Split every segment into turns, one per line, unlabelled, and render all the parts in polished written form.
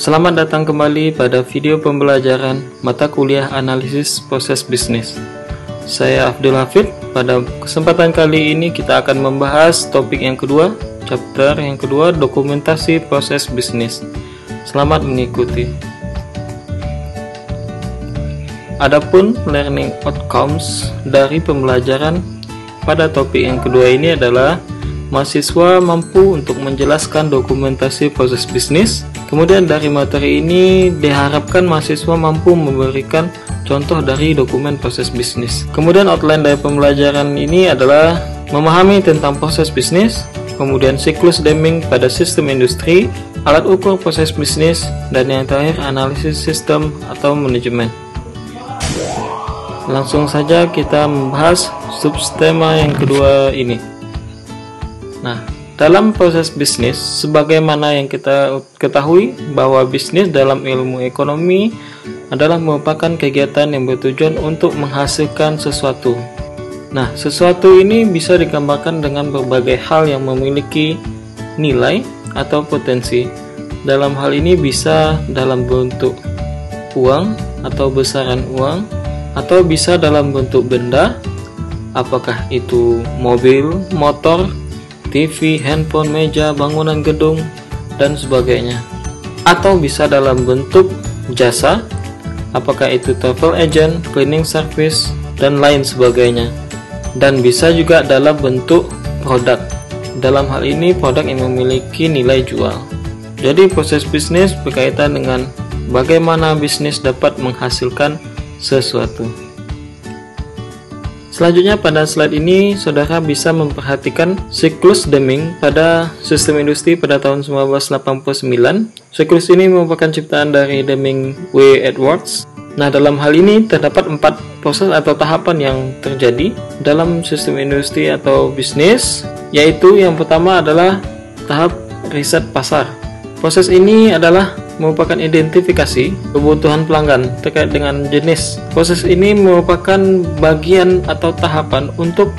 Selamat datang kembali pada video pembelajaran mata kuliah analisis proses bisnis. Saya Abdul Hafid. Pada kesempatan kali ini kita akan membahas topik yang kedua, chapter yang kedua, dokumentasi proses bisnis. Selamat mengikuti. Adapun learning outcomes dari pembelajaran pada topik yang kedua ini adalah mahasiswa mampu untuk menjelaskan dokumentasi proses bisnis. Kemudian dari materi ini diharapkan mahasiswa mampu memberikan contoh dari dokumen proses bisnis. Kemudian outline dari pembelajaran ini adalah memahami tentang proses bisnis, kemudian siklus Deming pada sistem industri, alat ukur proses bisnis, dan yang terakhir analisis sistem atau manajemen. Langsung saja kita membahas subtema yang kedua ini. Nah, dalam proses bisnis, sebagaimana yang kita ketahui bahwa bisnis dalam ilmu ekonomi adalah merupakan kegiatan yang bertujuan untuk menghasilkan sesuatu. Nah, sesuatu ini bisa digambarkan dengan berbagai hal yang memiliki nilai atau potensi. Dalam hal ini bisa dalam bentuk uang atau besaran uang, atau bisa dalam bentuk benda, apakah itu mobil, motor, TV, handphone, meja, bangunan gedung, dan sebagainya. Atau bisa dalam bentuk jasa, apakah itu travel agent, cleaning service, dan lain sebagainya. Dan bisa juga dalam bentuk produk. Dalam hal ini produk yang memiliki nilai jual. Jadi proses bisnis berkaitan dengan bagaimana bisnis dapat menghasilkan sesuatu. Selanjutnya pada slide ini saudara bisa memperhatikan siklus Deming pada sistem industri pada tahun 1989. Siklus ini merupakan ciptaan dari Deming W. Edwards. Nah, dalam hal ini terdapat 4 proses atau tahapan yang terjadi dalam sistem industri atau bisnis, yaitu yang pertama adalah tahap riset pasar. Proses ini adalah merupakan identifikasi kebutuhan pelanggan terkait dengan jenis. Proses ini merupakan bagian atau tahapan untuk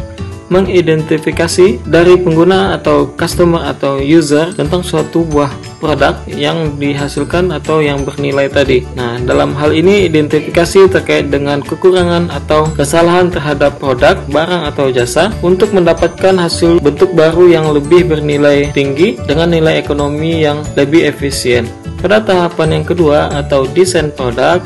mengidentifikasi dari pengguna atau customer atau user tentang suatu buah produk yang dihasilkan atau yang bernilai tadi. Nah, dalam hal ini identifikasi terkait dengan kekurangan atau kesalahan terhadap produk, barang atau jasa untuk mendapatkan hasil bentuk baru yang lebih bernilai tinggi dengan nilai ekonomi yang lebih efisien. Pada tahapan yang kedua atau desain produk,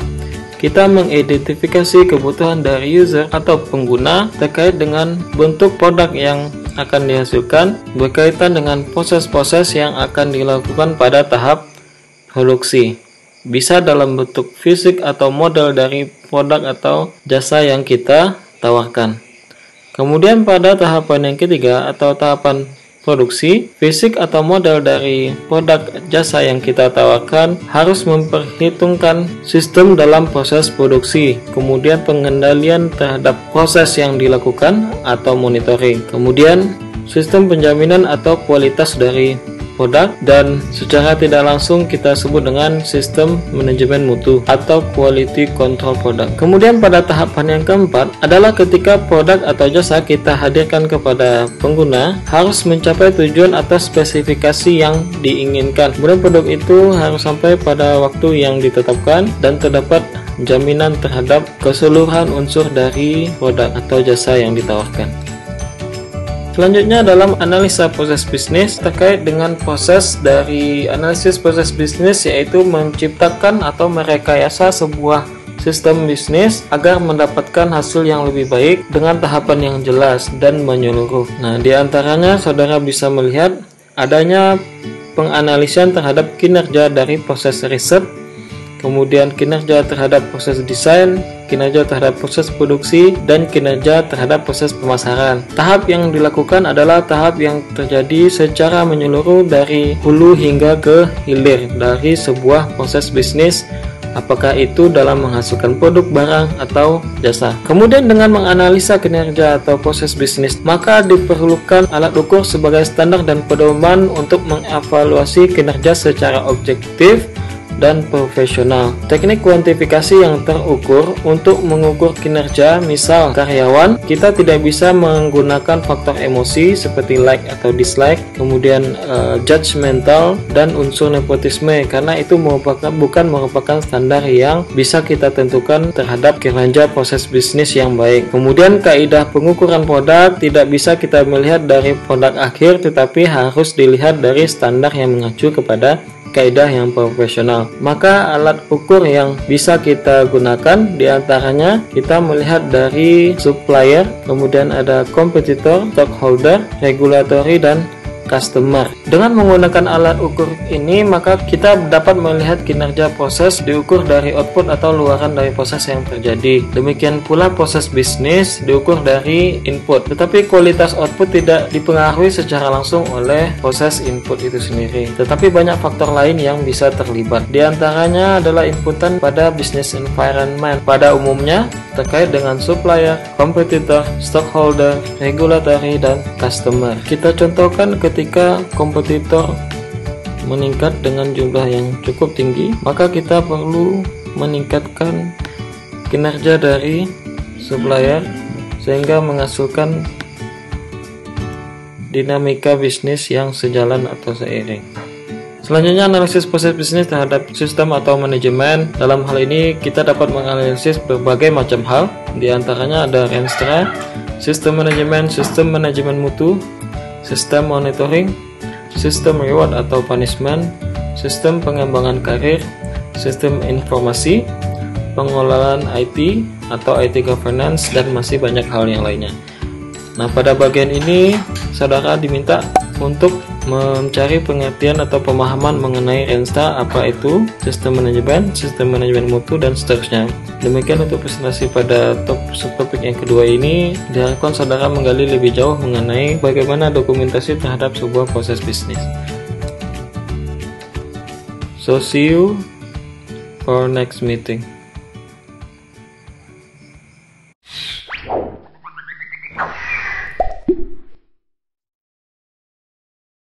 kita mengidentifikasi kebutuhan dari user atau pengguna terkait dengan bentuk produk yang akan dihasilkan berkaitan dengan proses-proses yang akan dilakukan pada tahap produksi. Bisa dalam bentuk fisik atau model dari produk atau jasa yang kita tawarkan. Kemudian pada tahapan yang ketiga atau tahapan produksi, fisik atau model dari produk jasa yang kita tawarkan harus memperhitungkan sistem dalam proses produksi, kemudian pengendalian terhadap proses yang dilakukan atau monitoring, kemudian sistem penjaminan atau kualitas dari produk, dan secara tidak langsung kita sebut dengan sistem manajemen mutu atau quality control product. Kemudian pada tahapan yang keempat adalah ketika produk atau jasa kita hadirkan kepada pengguna harus mencapai tujuan atau spesifikasi yang diinginkan. Kemudian produk itu harus sampai pada waktu yang ditetapkan dan terdapat jaminan terhadap keseluruhan unsur dari produk atau jasa yang ditawarkan. Selanjutnya dalam analisa proses bisnis terkait dengan proses dari analisis proses bisnis, yaitu menciptakan atau merekayasa sebuah sistem bisnis agar mendapatkan hasil yang lebih baik dengan tahapan yang jelas dan menyeluruh. Nah, diantaranya saudara bisa melihat adanya penganalisian terhadap kinerja dari proses riset, kemudian kinerja terhadap proses desain, kinerja terhadap proses produksi, dan kinerja terhadap proses pemasaran. Tahap yang dilakukan adalah tahap yang terjadi secara menyeluruh dari hulu hingga ke hilir dari sebuah proses bisnis, apakah itu dalam menghasilkan produk, barang, atau jasa. Kemudian dengan menganalisa kinerja atau proses bisnis, maka diperlukan alat ukur sebagai standar dan pedoman untuk mengevaluasi kinerja secara objektif dan profesional. Teknik kuantifikasi yang terukur untuk mengukur kinerja, misal karyawan, kita tidak bisa menggunakan faktor emosi seperti like atau dislike, kemudian judgmental dan unsur nepotisme, karena itu bukan merupakan standar yang bisa kita tentukan terhadap kinerja proses bisnis yang baik. Kemudian kaidah pengukuran produk tidak bisa kita melihat dari produk akhir, tetapi harus dilihat dari standar yang mengacu kepada kaidah yang profesional. Maka alat ukur yang bisa kita gunakan diantaranya kita melihat dari supplier, kemudian ada kompetitor, stockholder, regulatory, dan customer. Dengan menggunakan alat ukur ini, maka kita dapat melihat kinerja proses diukur dari output atau luaran dari proses yang terjadi. Demikian pula proses bisnis diukur dari input, tetapi kualitas output tidak dipengaruhi secara langsung oleh proses input itu sendiri, tetapi banyak faktor lain yang bisa terlibat. Di antaranya adalah inputan pada business environment, pada umumnya terkait dengan supplier, kompetitor, stockholder, regulatory, dan customer. Kita contohkan ketika kompetitor meningkat dengan jumlah yang cukup tinggi, maka kita perlu meningkatkan kinerja dari supplier sehingga menghasilkan dinamika bisnis yang sejalan atau seiring. Selanjutnya, analisis proses bisnis terhadap sistem atau manajemen. Dalam hal ini kita dapat menganalisis berbagai macam hal, di antaranya ada Renstra, sistem manajemen mutu, sistem monitoring, sistem reward atau punishment, sistem pengembangan karir, sistem informasi, pengelolaan IT atau IT governance, dan masih banyak hal yang lainnya. Nah, pada bagian ini saudara diminta untuk mencari pengertian atau pemahaman mengenai Renstra, apa itu sistem manajemen mutu, dan seterusnya. Demikian untuk presentasi pada subtopik yang kedua ini. Diharapkan saudara menggali lebih jauh mengenai bagaimana dokumentasi terhadap sebuah proses bisnis. So see you for next meeting.